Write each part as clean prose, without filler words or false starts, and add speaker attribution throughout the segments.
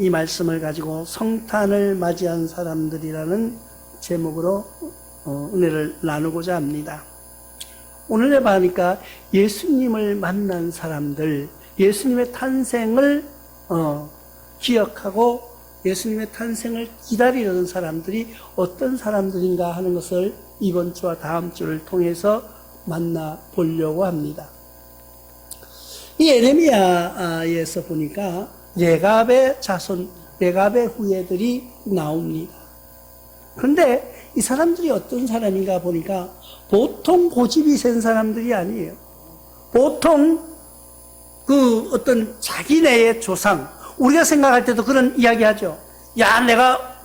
Speaker 1: 이 말씀을 가지고 성탄을 맞이한 사람들이라는 제목으로 은혜를 나누고자 합니다. 오늘 해보니까 예수님을 만난 사람들, 예수님의 탄생을 기억하고 예수님의 탄생을 기다리려는 사람들이 어떤 사람들인가 하는 것을 이번 주와 다음 주를 통해서 만나보려고 합니다. 이 예레미야에서 보니까 레갑의 자손, 레갑의 후예들이 나옵니다. 그런데 이 사람들이 어떤 사람인가 보니까 보통 고집이 센 사람들이 아니에요. 보통 어떤 자기네의 조상, 우리가 생각할 때도 그런 이야기 하죠. 야, 내가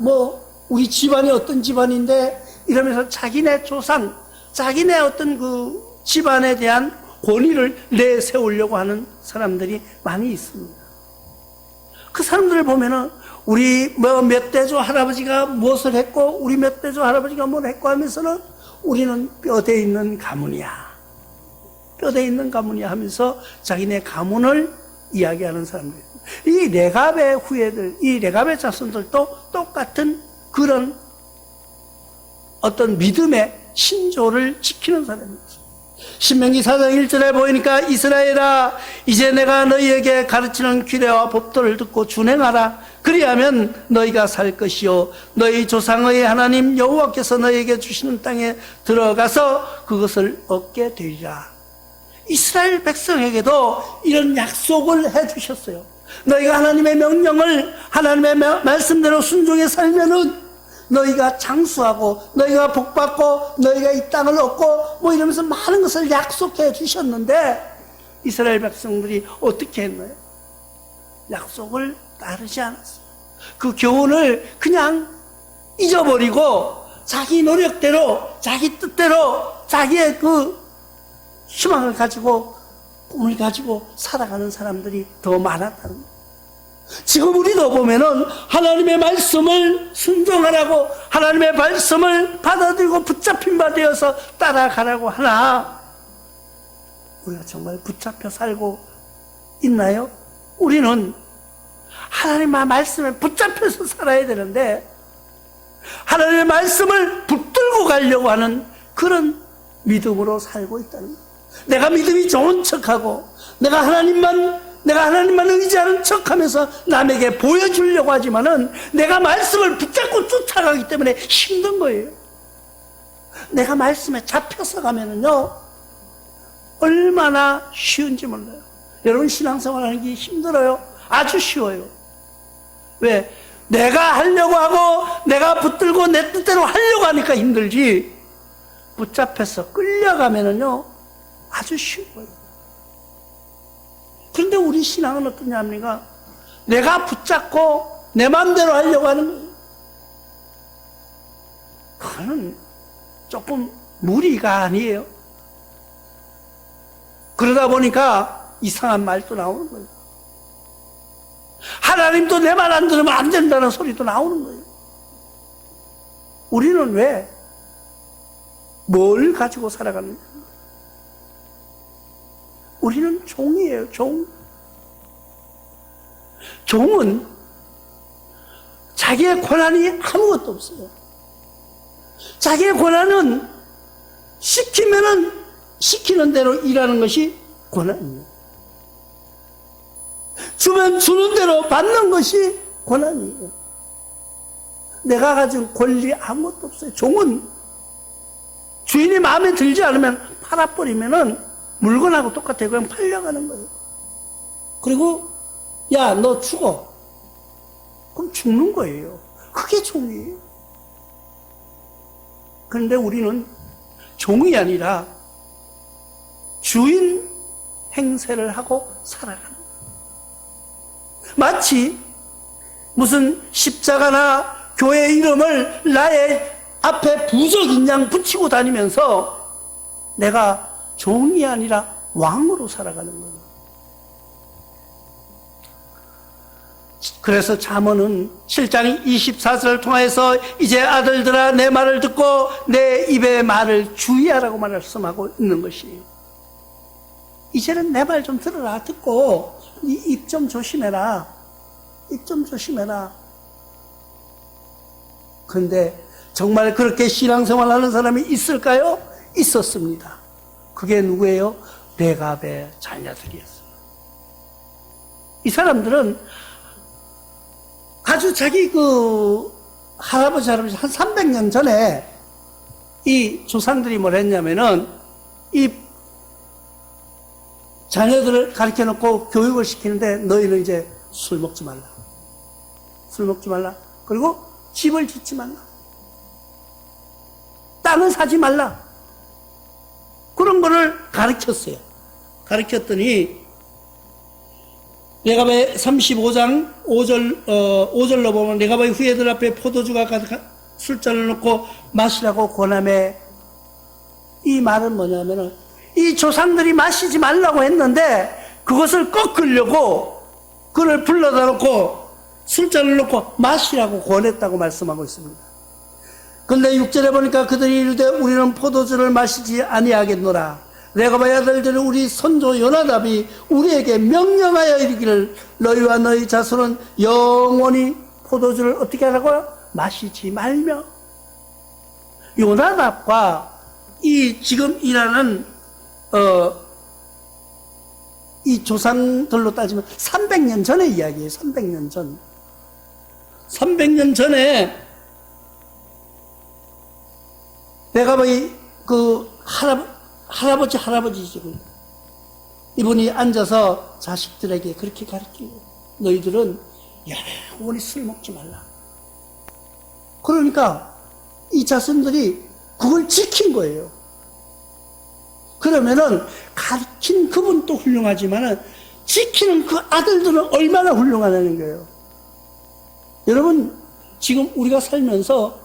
Speaker 1: 우리 집안이 어떤 집안인데 이러면서 자기네 조상, 자기네 어떤 집안에 대한 권위를 내세우려고 하는 사람들이 많이 있습니다. 그 사람들을 보면은 우리 몇 대조 할아버지가 무엇을 했고 우리 몇 대조 할아버지가 뭘 했고 하면서는 우리는 뼈대 있는 가문이야. 뼈대 있는 가문이야 하면서 자기네 가문을 이야기하는 사람들. 이 레갑의 후예들, 이 레갑의 자손들도 똑같은 그런 어떤 믿음의 신조를 지키는 사람입니다. 신명기 4장 1절에 보이니까 이스라엘아, 이제 내가 너희에게 가르치는 규례와 법도를 듣고 준행하라. 그리하면 너희가 살 것이요 너희 조상의 하나님 여호와께서 너희에게 주시는 땅에 들어가서 그것을 얻게 되리라. 이스라엘 백성에게도 이런 약속을 해주셨어요. 너희가 하나님의 명령을, 하나님의 말씀대로 순종해 살면은 너희가 장수하고 너희가 복받고 너희가 이 땅을 얻고 이러면서 많은 것을 약속해 주셨는데 이스라엘 백성들이 어떻게 했나요? 약속을 따르지 않았어요. 그 교훈을 그냥 잊어버리고 자기 노력대로, 자기 뜻대로, 자기의 희망을 가지고, 꿈을 가지고 살아가는 사람들이 더 많았다는 거예요. 지금 우리도 보면은 하나님의 말씀을 순종하라고, 하나님의 말씀을 받아들이고 붙잡힌 바 되어서 따라가라고 하나, 우리가 정말 붙잡혀 살고 있나요? 우리는 하나님의 말씀에 붙잡혀서 살아야 되는데 하나님의 말씀을 붙들고 가려고 하는 그런 믿음으로 살고 있다는 거예요. 내가 믿음이 좋은 척하고 내가 하나님만 의지하는 척하면서 남에게 보여주려고 하지만은 내가 말씀을 붙잡고 쫓아가기 때문에 힘든 거예요. 내가 말씀에 잡혀서 가면은요 얼마나 쉬운지 몰라요. 여러분 신앙생활하는 게 힘들어요? 아주 쉬워요. 왜? 내가 하려고 하고 내가 붙들고 내 뜻대로 하려고 하니까 힘들지, 붙잡혀서 끌려가면은요 아주 쉬워요. 그런데 우리 신앙은 어떠냐 합니까? 내가 붙잡고 내 마음대로 하려고 하는 거예요. 그거는 조금 무리가 아니에요. 그러다 보니까 이상한 말도 나오는 거예요. 하나님도 내 말 안 들으면 안 된다는 소리도 나오는 거예요. 우리는 왜? 뭘 가지고 살아가느냐? 우리는 종이에요, 종. 종은 자기의 권한이 아무것도 없어요. 자기의 권한은 시키면은 시키는 대로 일하는 것이 권한이에요. 주면 주는 대로 받는 것이 권한이에요. 내가 가진 권리 아무것도 없어요. 종은 주인이 마음에 들지 않으면 팔아버리면은 물건하고 똑같아요. 그냥 팔려가는 거예요. 그리고 야, 너 죽어. 그럼 죽는 거예요. 그게 종이에요. 그런데 우리는 종이 아니라 주인 행세를 하고 살아가는 거예요. 마치 무슨 십자가나 교회 이름을 나의 앞에 부적인 양 붙이고 다니면서 내가 종이 아니라 왕으로 살아가는 거예요. 그래서 잠언은 7장 24절을 통해서 이제 아들들아 내 말을 듣고 내 입의 말을 주의하라고 말씀하고 있는 것이에요. 이제는 내 말 좀 들어라. 듣고 네 입 좀 조심해라. 입 좀 조심해라. 그런데 정말 그렇게 신앙생활 하는 사람이 있을까요? 있었습니다. 그게 누구예요? 레갑의 자녀들이었어요. 이 사람들은 아주 자기 할아버지 한 300년 전에 이 조상들이 뭘 했냐면은 이 자녀들을 가르쳐 놓고 교육을 시키는데 너희는 이제 술 먹지 말라. 술 먹지 말라. 그리고 집을 짓지 말라. 땅을 사지 말라. 그런 거를 가르쳤어요. 가르쳤더니 레갑의 35장 5절로 보면 레갑의 후예들 앞에 포도주가 가득한 술잔을 놓고 마시라고 권하매, 이 말은 뭐냐면은 이 조상들이 마시지 말라고 했는데 그것을 꺾으려고 그를 불러다 놓고 술잔을 놓고 마시라고 권했다고 말씀하고 있습니다. 근데 6절에 보니까 그들이 이르되 우리는 포도주를 마시지 아니하겠노라. 레갑의 아들들은 우리 선조 요나답이 우리에게 명령하여 이르기를 너희와 너희 자손은 영원히 포도주를 어떻게 하라고요? 마시지 말며. 요나답과 이 지금 일하는 이 조상들로 따지면 300년 전의 이야기예요. 300년 전. 300년 전에 레갑의 할아버지죠. 이분이 앉아서 자식들에게 그렇게 가르치고, 너희들은 영원히 술 먹지 말라. 그러니까 이 자손들이 그걸 지킨 거예요. 그러면은 가르친 그분도 훌륭하지만은 지키는 그 아들들은 얼마나 훌륭하다는 거예요. 여러분, 지금 우리가 살면서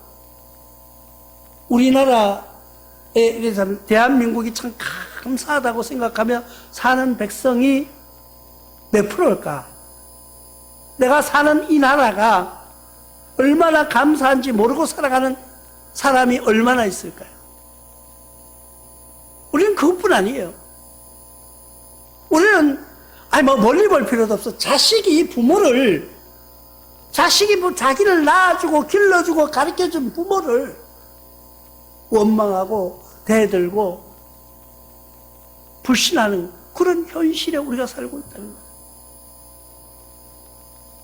Speaker 1: 우리나라에 대한민국이 참 감사하다고 생각하며 사는 백성이 몇 프로일까? 내가 사는 이 나라가 얼마나 감사한지 모르고 살아가는 사람이 얼마나 있을까요? 우리는 그것뿐 아니에요. 우리는 멀리 볼 필요도 없어. 자식이 자기를 낳아주고 길러주고 가르쳐준 부모를 원망하고 대들고 불신하는 그런 현실에 우리가 살고 있다는 거예요.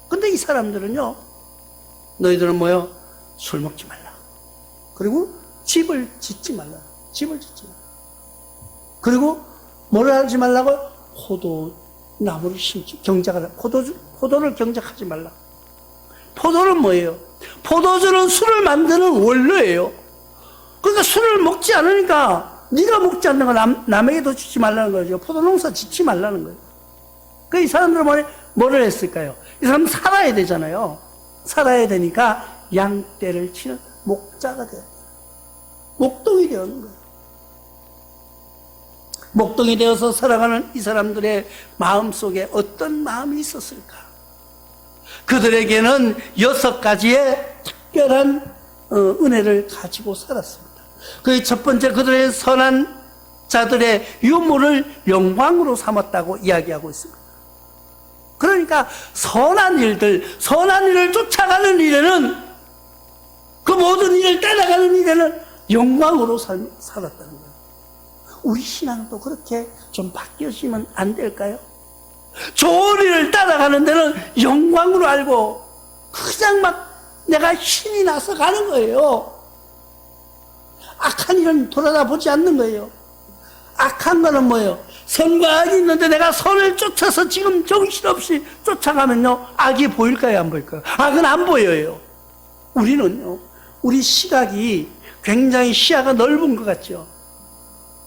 Speaker 1: 근데 이 사람들은요, 너희들은 뭐요? 술 먹지 말라. 그리고 집을 짓지 말라. 집을 짓지 말라. 그리고 뭐를 하지 말라고? 포도나무를 심지, 경작하라. 포도를 경작하지 말라. 포도는 뭐예요? 포도주는 술을 만드는 원료예요. 그러니까 술을 먹지 않으니까 네가 먹지 않는 거 남에게도 주지 말라는 거죠. 포도농사 짓지 말라는 거예요. 그 이 사람들은 뭐를 했을까요? 이 사람은 살아야 되잖아요. 살아야 되니까 양떼를 치는 목자가 돼요. 목동이 되는 거예요. 목동이 되어서 살아가는 이 사람들의 마음속에 어떤 마음이 있었을까? 그들에게는 6가지의 특별한 은혜를 가지고 살았습니다. 그 첫 번째, 그들의 선한 자들의 유물을 영광으로 삼았다고 이야기하고 있습니다. 그러니까 선한 일을 쫓아가는 일에는, 그 모든 일을 따라가는 일에는 영광으로 살았다는 거예요. 우리 신앙도 그렇게 좀 바뀌었으면 안 될까요? 좋은 일을 따라가는 데는 영광으로 알고 그냥 내가 신이 나서 가는 거예요. 악한 일은 돌아다보지 않는 거예요. 악한 거는 뭐예요? 선과 악이 있는데 내가 선을 쫓아서 지금 정신없이 쫓아가면요, 악이 보일까요? 안 보일까요? 악은 안 보여요. 우리는요, 우리 시각이 굉장히 시야가 넓은 것 같죠.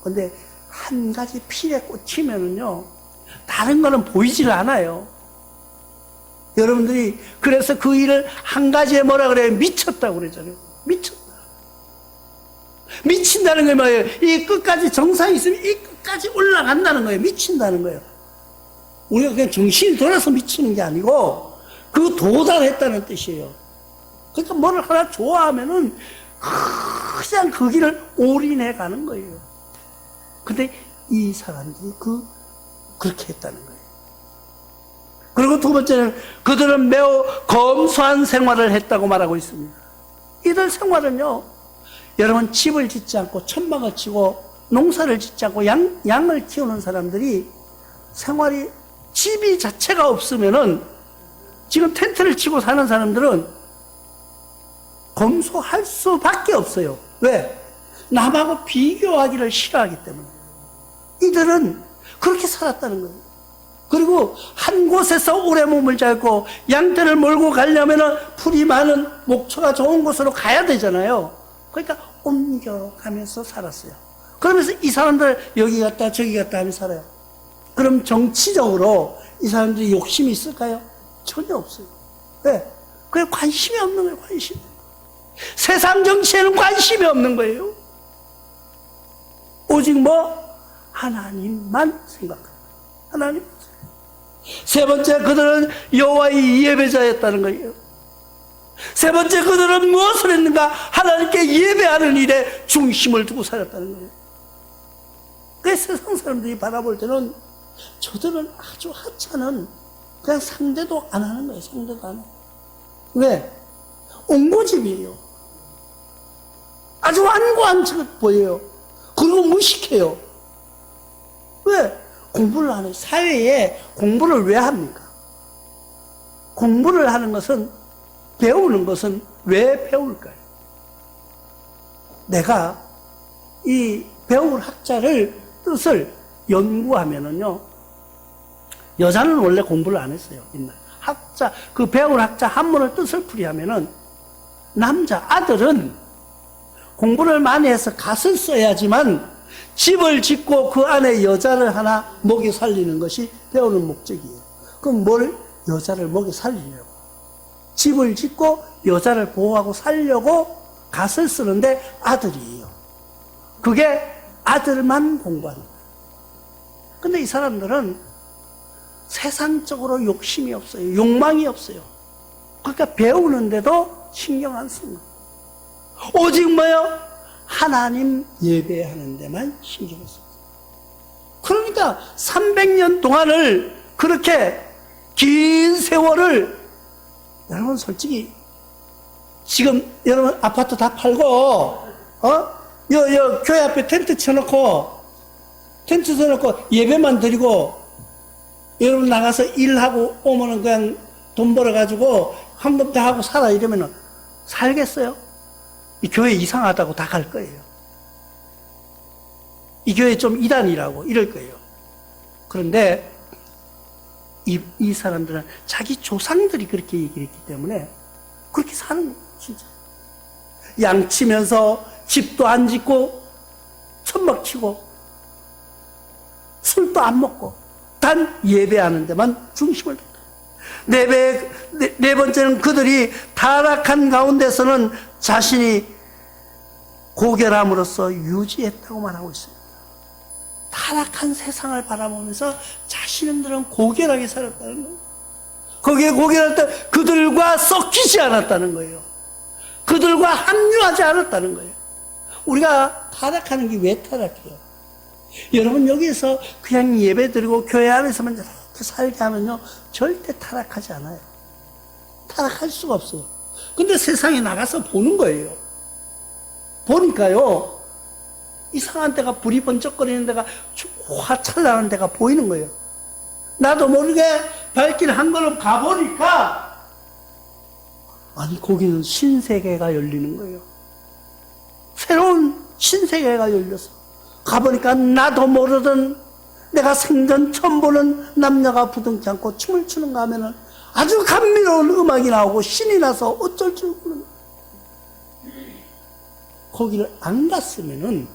Speaker 1: 근데 한 가지 필에 꽂히면은요, 다른 거는 보이질 않아요. 여러분들이 그래서 그 일을 한 가지에 뭐라 그래요? 미쳤다고 그러잖아요. 미친다는 게 뭐예요? 이 끝까지 정상이 있으면 이 끝까지 올라간다는 거예요. 미친다는 거예요. 우리가 그냥 정신이 돌아서 미치는 게 아니고 그 도달했다는 뜻이에요. 그러니까 뭐를 하나 좋아하면은 그냥 그 길을 올인해 가는 거예요. 근데 이 사람들이 그렇게 했다는 거예요. 그리고 두 번째는 그들은 매우 검소한 생활을 했다고 말하고 있습니다. 이들 생활은요, 여러분 집을 짓지 않고 천막을 치고 농사를 짓지 않고 양을 키우는 사람들이 생활이 집이 자체가 없으면은 지금 텐트를 치고 사는 사람들은 검소할 수밖에 없어요. 왜? 남하고 비교하기를 싫어하기 때문에. 이들은 그렇게 살았다는 거예요. 그리고 한 곳에서 오래 머물지 않고 양떼를 몰고 가려면 풀이 많은 목초가 좋은 곳으로 가야 되잖아요. 그러니까 옮겨가면서 살았어요. 그러면서 이 사람들 여기 갔다 저기 갔다 하면서 살아요. 그럼 정치적으로 이 사람들이 욕심이 있을까요? 전혀 없어요. 왜? 그게 관심이 없는 거예요. 관심. 세상 정치에는 관심이 없는 거예요. 오직 하나님만 생각합니다. 하나님. 세 번째, 그들은 여호와의 예배자였다는 거예요. 세 번째, 그들은 무엇을 했는가? 하나님께 예배하는 일에 중심을 두고 살았다는 거예요. 그래서 세상 사람들이 바라볼 때는 저들은 아주 하찮은 그냥 상대도 안 하는 거예요. 상대도 안 해요. 왜? 옹고집이에요. 아주 완고한 척 보여요. 그리고 무식해요. 왜? 공부를 안 해요. 사회에 공부를 왜 합니까? 공부를 하는 것은, 배우는 것은 왜 배울까요? 내가 이 배울 학자를 뜻을 연구하면은요, 여자는 원래 공부를 안 했어요. 옛날 학자, 그 배울 학자 한문을 뜻을 풀이하면은 남자 아들은 공부를 많이 해서 갓을 써야지만 집을 짓고 그 안에 여자를 하나 먹여 살리는 것이 배우는 목적이에요. 그럼 여자를 먹여 살리려고. 집을 짓고 여자를 보호하고 살려고 갓을 쓰는데 아들이에요. 그게 아들만 공부하는 거예요. 근데 이 사람들은 세상적으로 욕심이 없어요. 욕망이 없어요. 그러니까 배우는데도 신경 안 쓰는 거예요. 오직 하나님 예배하는 데만 신경을 써요. 그러니까 300년 동안을 그렇게 긴 세월을, 여러분 솔직히 지금 여러분 아파트 다 팔고 교회 앞에 텐트 쳐놓고 예배만 드리고 여러분 나가서 일하고 오면은 그냥 돈 벌어가지고 헌금 다 하고 살아 이러면은 살겠어요? 이 교회 이상하다고 다 갈 거예요. 이 교회 좀 이단이라고 이럴 거예요. 그런데 이 사람들은 자기 조상들이 그렇게 얘기를 했기 때문에 그렇게 사는 거예요. 진짜 양치면서 집도 안 짓고 천막 치고 술도 안 먹고 단 예배하는 데만 중심을 뒀다. 네 번째는 그들이 타락한 가운데서는 자신이 고결함으로써 유지했다고 말하고 있습니다. 타락한 세상을 바라보면서 자신들은 고결하게 살았다는 거예요. 거기에 고결할 때 그들과 섞이지 않았다는 거예요. 그들과 합류하지 않았다는 거예요. 우리가 타락하는 게 왜 타락해요? 여러분 여기에서 그냥 예배드리고 교회 안에서만 이렇게 살게 하면요 절대 타락하지 않아요. 타락할 수가 없어요. 근데 세상에 나가서 보는 거예요. 보니까요 이상한 데가 불이 번쩍거리는 데가 화찰나는 데가 보이는 거예요. 나도 모르게 발길 한 걸음 가보니까 아니 거기는 신세계가 열리는 거예요. 새로운 신세계가 열려서 가보니까 나도 모르던 내가 생전 처음 보는 남녀가 부둥치 않고 춤을 추는가 하면은 아주 감미로운 음악이 나오고 신이 나서 어쩔 줄 모르는 거기를 안 갔으면은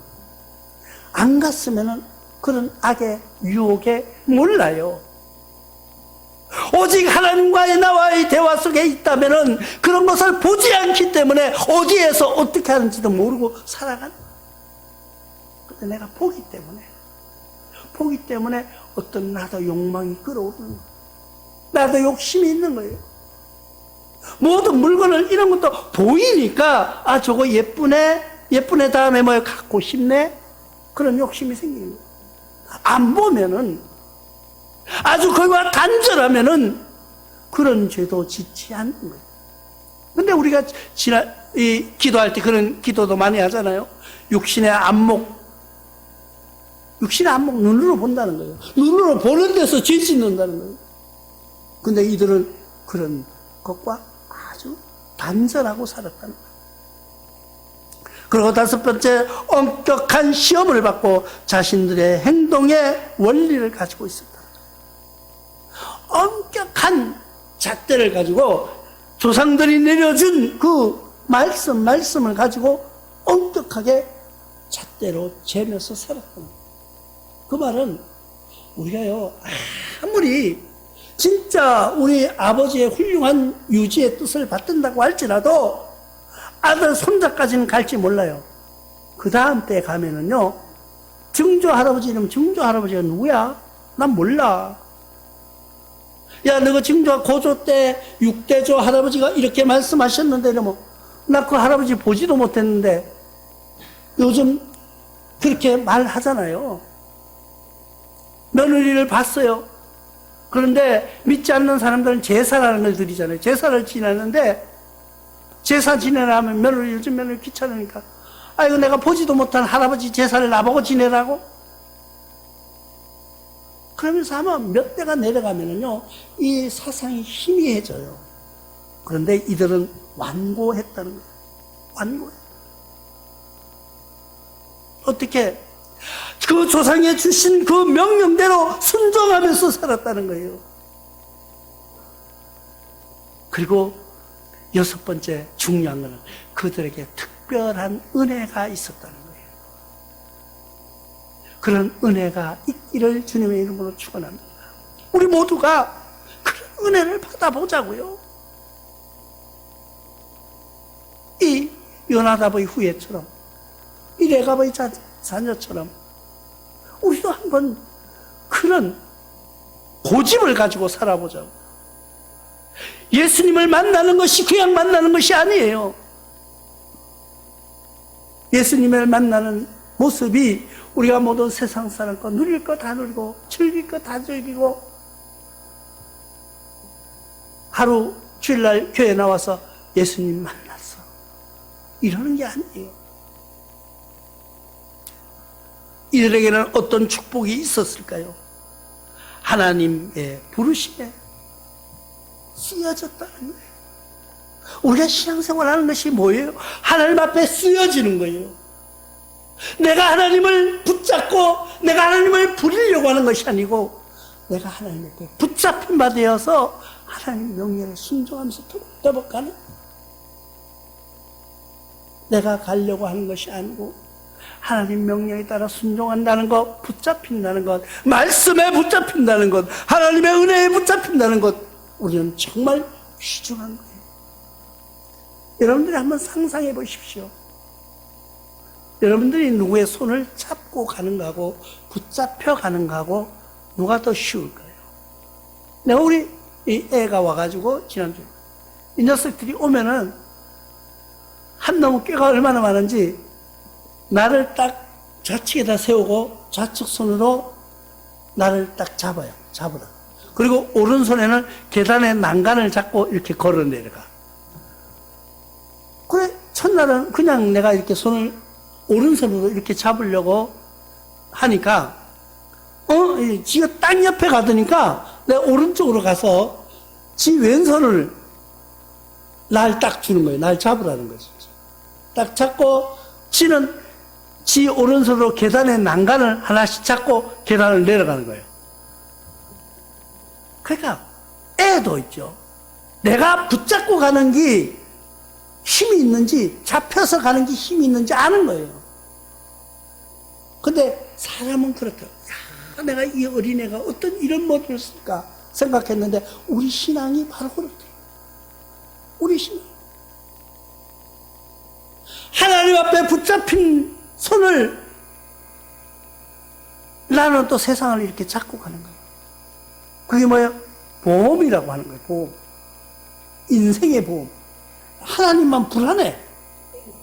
Speaker 1: 그런 악의 유혹에 몰라요. 오직 하나님과의 나와의 대화 속에 있다면은 그런 것을 보지 않기 때문에 어디에서 어떻게 하는지도 모르고 살아가는 거예요. 근데 내가 보기 때문에 어떤 나도 욕망이 끌어오르는 거예요. 나도 욕심이 있는 거예요. 모든 물건을 이런 것도 보이니까 아 저거 예쁘네 다음에 뭐 갖고 싶네 그런 욕심이 생기는 거예요. 안 보면은 아주 그거가 간절하면은 그런 죄도 짓지 않는 거예요. 근데 우리가 기도할 때 그런 기도도 많이 하잖아요. 육신의 안목 눈으로 본다는 거예요. 눈으로 보는 데서 죄 짓는다는 거예요. 근데 이들은 그런 것과 아주 단절하고 살았다는 거예요. 그리고 다섯 번째, 엄격한 시험을 받고 자신들의 행동의 원리를 가지고 있었다. 엄격한 잣대를 가지고 조상들이 내려준 그 말씀을 가지고 엄격하게 잣대로 재면서 살았던 거예요. 그 말은 우리가요, 아무리 진짜 우리 아버지의 훌륭한 유지의 뜻을 받든다고 할지라도 아들, 손자까지는 갈지 몰라요. 그 다음 때 가면은요, 증조 할아버지 이름, 증조 할아버지가 누구야? 난 몰라. 야, 너가 증조 고조 때 6대조 할아버지가 이렇게 말씀하셨는데, 이러면, 나 그 할아버지 보지도 못했는데, 요즘 그렇게 말하잖아요. 며느리를 봤어요. 그런데 믿지 않는 사람들은 제사라는 걸 드리잖아요. 제사를 지내는데, 제사 지내라면 요즘 며느리 귀찮으니까, 아이고, 내가 보지도 못한 할아버지 제사를 나보고 지내라고? 그러면서 아마 몇 대가 내려가면은요, 이 사상이 희미해져요. 그런데 이들은 완고했다는 거예요. 완고해. 어떻게? 그 조상에 주신 그 명령대로 순종하면서 살았다는 거예요. 그리고 여섯 번째 중요한 것은 그들에게 특별한 은혜가 있었다는 거예요. 그런 은혜가 있기를 주님의 이름으로 축원합니다. 우리 모두가 그런 은혜를 받아보자고요. 이 요나답의 후예처럼, 이 레갑의 자녀처럼 우리도 한번 그런 고집을 가지고 살아보자고. 예수님을 만나는 것이 그냥 만나는 것이 아니에요. 예수님을 만나는 모습이 우리가 모든 세상 사람 거 누릴 거 다 누리고 즐길 거 다 즐기고 하루 주일날 교회 나와서 예수님 만났어 이러는 게 아니에요. 이들에게는 어떤 축복이 있었을까요? 하나님의 부르심에 쓰여졌다는 거예요. 우리가 신앙생활 하는 것이 뭐예요? 하나님 앞에 쓰여지는 거예요. 내가 하나님을 붙잡고 내가 하나님을 부리려고 하는 것이 아니고 내가 하나님께 붙잡힌 바 되어서 하나님 명령에 순종하면서 터벅터벅 가는, 내가 가려고 하는 것이 아니고 하나님 명령에 따라 순종한다는 것, 붙잡힌다는 것, 말씀에 붙잡힌다는 것, 하나님의 은혜에 붙잡힌다는 것, 우리는 정말 귀중한 거예요. 여러분들이 한번 상상해 보십시오. 여러분들이 누구의 손을 잡고 가는 거하고 붙잡혀 가는 거하고 누가 더 쉬울까요? 내가 우리 이 애가 와가지고 지난주에 이 녀석들이 오면은 한 놈의 꾀가 얼마나 많은지 나를 딱 좌측에다 세우고 좌측 손으로 나를 딱 잡으라. 그리고 오른손에는 계단의 난간을 잡고 이렇게 걸어 내려가. 그래, 첫날은 그냥 내가 이렇게 손을 오른손으로 이렇게 잡으려고 하니까, 지가 딱 옆에 가더니까 내가 오른쪽으로 가서 지 왼손을 날 딱 주는 거예요. 날 잡으라는 거죠. 딱 잡고 지는 지 오른손으로 계단의 난간을 하나씩 잡고 계단을 내려가는 거예요. 그러니까 애도 있죠. 내가 붙잡고 가는 게 힘이 있는지 잡혀서 가는 게 힘이 있는지 아는 거예요. 근데 사람은 그렇다. 야, 내가 이 어린애가 어떤 이런 모습을 쓸까 생각했는데 우리 신앙이 바로 그렇대요. 우리 신앙. 하나님 앞에 붙잡힌 손을 나는 또 세상을 이렇게 잡고 가는 거예요. 그게 뭐예요? 보험이라고 하는 거예요. 보험. 인생의 보험. 하나님만 불안해.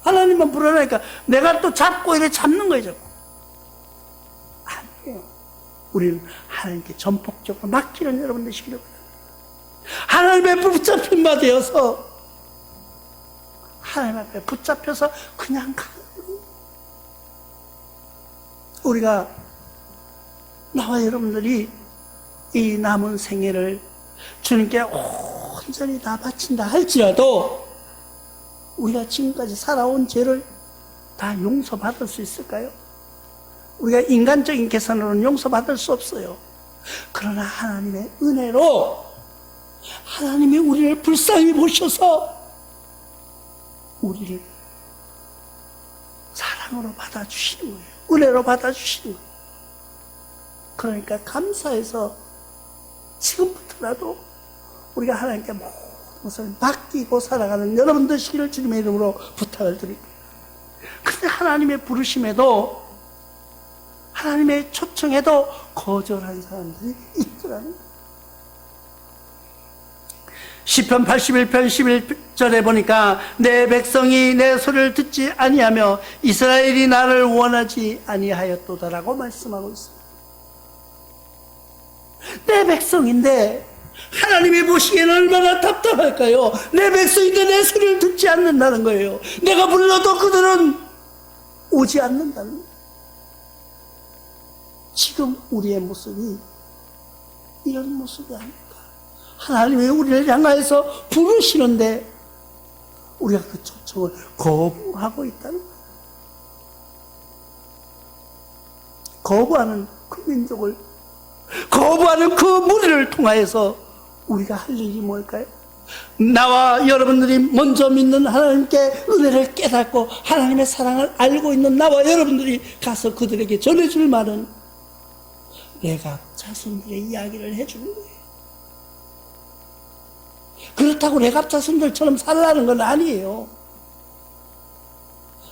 Speaker 1: 하나님만 불안하니까 내가 또 잡고 이렇게 잡는 거예요. 자꾸. 아니에요. 우리는 하나님께 전폭적으로 맡기는 여러분 되시기를 바랍니다. 하나님의 붙잡힌 바 되어서 하나님 앞에 붙잡혀서 그냥 가는 거예요. 우리가 나와 여러분들이 이 남은 생애를 주님께 온전히 다 바친다 할지라도 우리가 지금까지 살아온 죄를 다 용서받을 수 있을까요? 우리가 인간적인 계산으로는 용서받을 수 없어요. 그러나 하나님의 은혜로 하나님이 우리를 불쌍히 보셔서 우리를 사랑으로 받아주시는 거예요. 은혜로 받아주시는 거예요. 그러니까 감사해서 지금부터라도 우리가 하나님께 모든 것을 맡기고 살아가는 여러분 되시기를 주님의 이름으로 부탁을 드립니다. 그런데 하나님의 부르심에도 하나님의 초청에도 거절한 사람들이 있더라는 거예요. 시편 81편 11절에 보니까 내 백성이 내 소리를 듣지 아니하며 이스라엘이 나를 원하지 아니하였도다라고 말씀하고 있습니다. 내 백성인데 하나님이 보시기에는 얼마나 답답할까요? 내 백성인데 내 소리를 듣지 않는다는 거예요. 내가 불러도 그들은 오지 않는다는 거예요. 지금 우리의 모습이 이런 모습이 아닙니다. 하나님이 우리를 향하여서 부르시는데 우리가 그 초청을 거부하고 있다는 거예요. 거부하는 그 민족을, 거부하는 그 무리를 통하여서 우리가 할 일이 뭘까요? 나와 여러분들이 먼저 믿는 하나님께 은혜를 깨닫고 하나님의 사랑을 알고 있는 나와 여러분들이 가서 그들에게 전해줄 말은 내가 자손들의 이야기를 해주는 거예요. 그렇다고 레갑 자손들처럼 살라는 건 아니에요.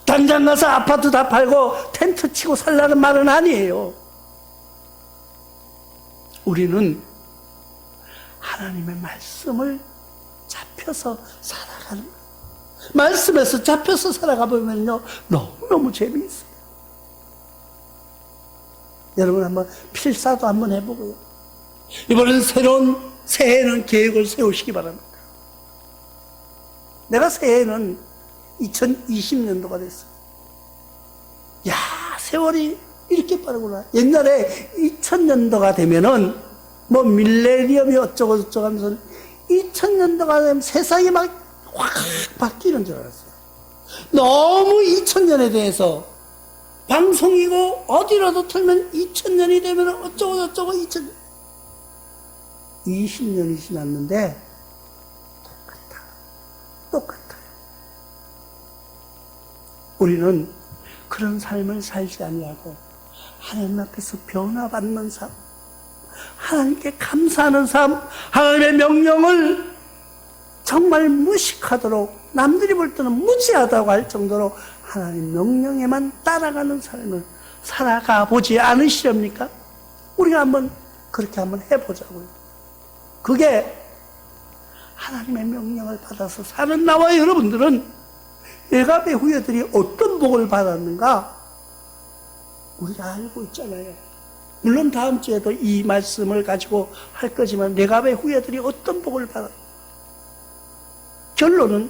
Speaker 1: 당장 가서 아파트 다 팔고 텐트 치고 살라는 말은 아니에요. 우리는 하나님의 말씀을 잡혀서 살아가는 거예요. 말씀에서 잡혀서 살아가 보면요 너무너무 재미있어요. 여러분 한번 필사도 한번 해보고요. 이번엔 새로운 새해에는 계획을 세우시기 바랍니다. 내가 새해에는 2020년도가 됐어요. 야, 세월이 이렇게 빠르구나. 옛날에 2000년도가 되면은 뭐 밀레니엄이 어쩌고 저쩌고 하면서 2000년도가 되면 세상이 막 확 바뀌는 줄 알았어요. 너무 2000년에 대해서 방송이고 어디라도 틀면 2000년이 되면 어쩌고 저쩌고 20년이 지났는데 똑같아요. 우리는 그런 삶을 살지 아니하고 하나님 앞에서 변화받는 삶, 하나님께 감사하는 삶, 하나님의 명령을 정말 무식하도록 남들이 볼 때는 무지하다고 할 정도로 하나님 명령에만 따라가는 삶을 살아가 보지 않으시렵니까? 우리가 한번 그렇게 한번 해보자고요. 그게 하나님의 명령을 받아서 사는 나와 여러분들은 레갑의 후예들이 어떤 복을 받았는가 우리가 알고 있잖아요. 물론 다음 주에도 이 말씀을 가지고 할 거지만 레갑의 후예들이 어떤 복을 받았는가. 결론은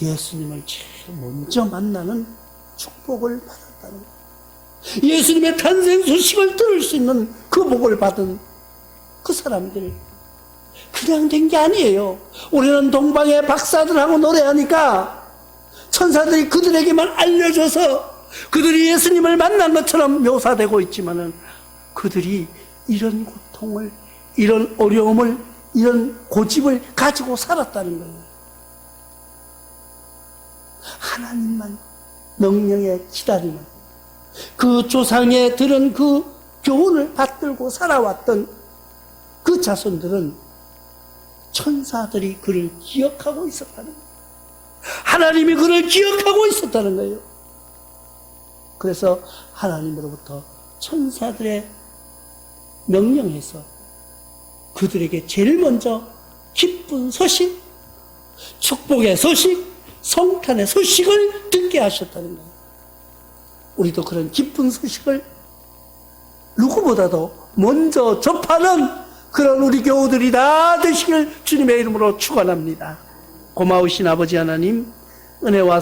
Speaker 1: 예수님을 제일 먼저 만나는 축복을 받았다는 거예요. 예수님의 탄생 소식을 들을 수 있는 그 복을 받은 그 사람들 그냥 된 게 아니에요. 우리는 동방의 박사들하고 노래하니까 천사들이 그들에게만 알려줘서 그들이 예수님을 만난 것처럼 묘사되고 있지만은 그들이 이런 고통을, 이런 어려움을, 이런 고집을 가지고 살았다는 거예요. 하나님만 명령에 기다리는 그 조상에 들은 그 교훈을 받들고 살아왔던 그 자손들은 천사들이 그를 기억하고 있었다는 거예요. 하나님이 그를 기억하고 있었다는 거예요. 그래서 하나님으로부터 천사들의 명령에서 그들에게 제일 먼저 기쁜 소식, 축복의 소식, 성탄의 소식을 듣게 하셨다는 거예요. 우리도 그런 기쁜 소식을 누구보다도 먼저 접하는 그런 우리 교우들이 다 되시길 주님의 이름으로 축원합니다. 고마우신 아버지 하나님, 은혜와